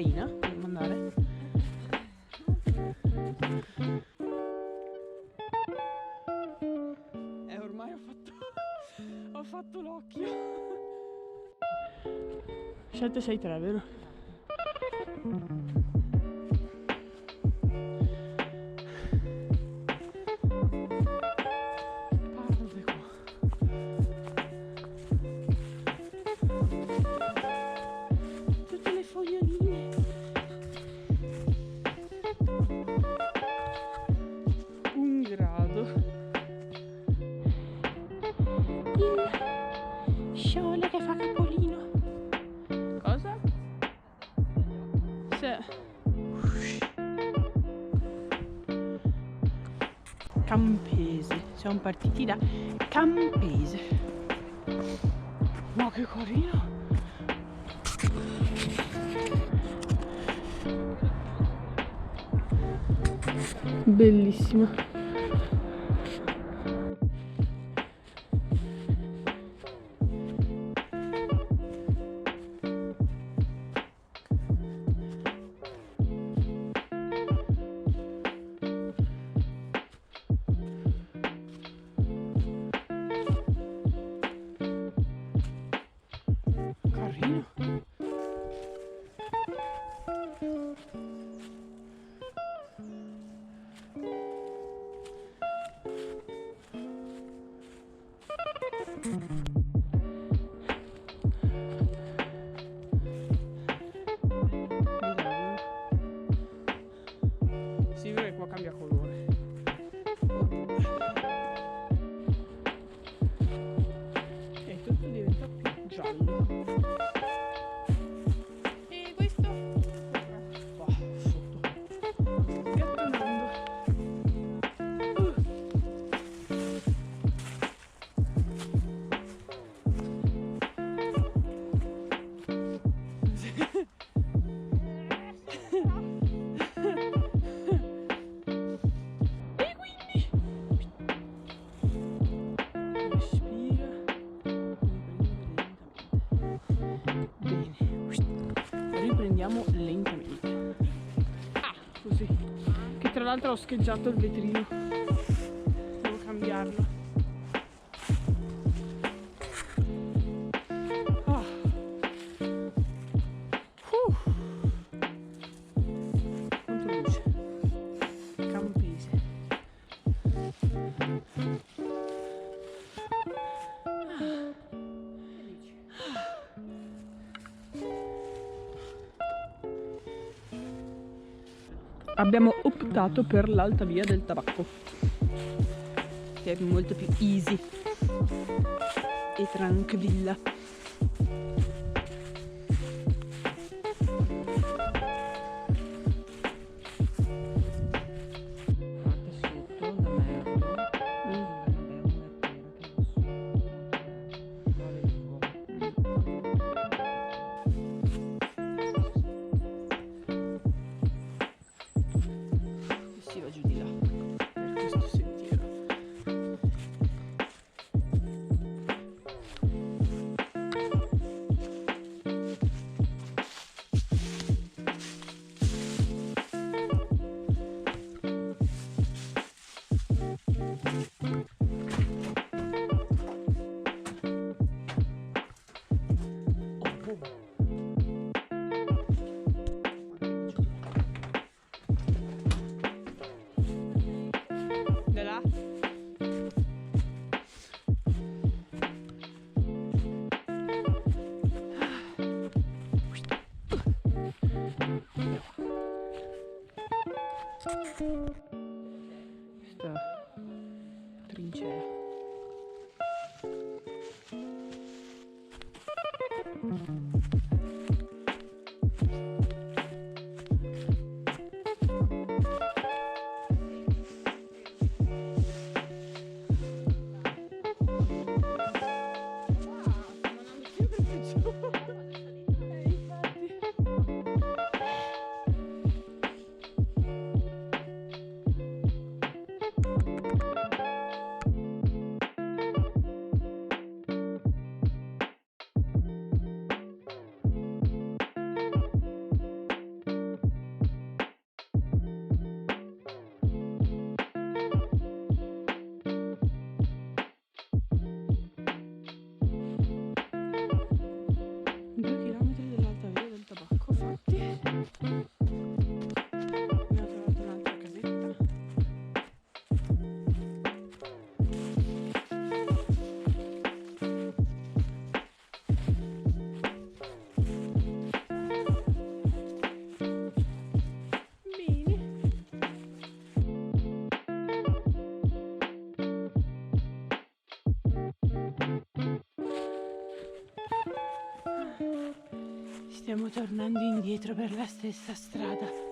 cocaina? Dobbiamo andare? Ormai ho fatto l'occhio. 763, vero? Parve qua. Tutte le foglioline. Un grado. Il sole che fa capolino. Cosa? Campese, siamo partiti da Campese. Ma che carino! Bellissima. Sì, perché qua cambia colore. E tutto diventa più giallo. E questo va sotto. Gattonando. Riprendiamo lentamente. Ah, così. Che tra l'altro ho scheggiato il vetrino. Devo cambiarlo. Ah. Quanto luce. Campese. Abbiamo optato per l'Alta Via del Tabacco, che è molto più easy e tranquilla. Questa trincea. Stiamo tornando indietro per la stessa strada.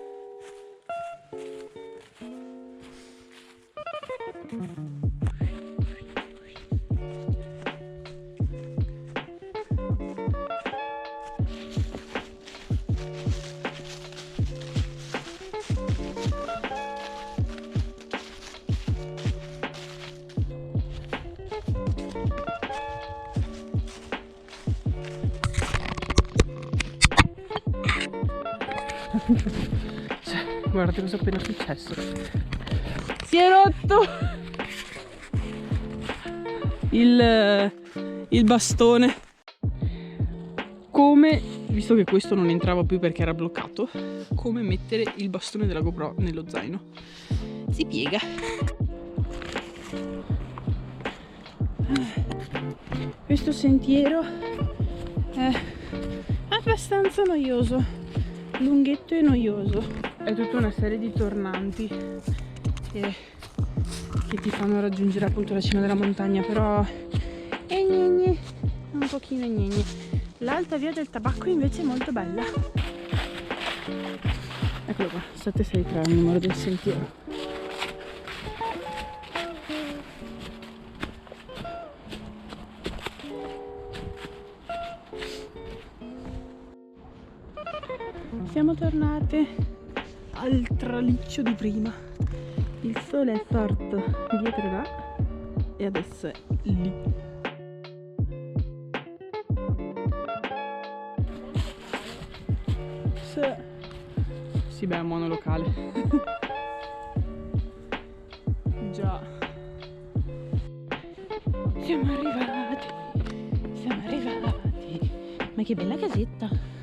Cioè, guardate cosa è appena successo. Si è rotto il bastone. Come, visto che questo non entrava più perché era bloccato, come mettere il bastone della GoPro nello zaino. Si piega. Questo sentiero è abbastanza noioso, lunghetto e noioso. È tutta una serie di tornanti che ti fanno raggiungere appunto la cima della montagna, però è gnegni, un pochino gnegni. L'alta via del tabacco invece è molto bella. Eccolo qua, 763 è il numero del sentiero. Siamo tornate al traliccio di prima. Il sole è sorto dietro là e adesso è lì. Sì, beh, è un monolocale. Già. Siamo arrivati. Ma che bella casetta.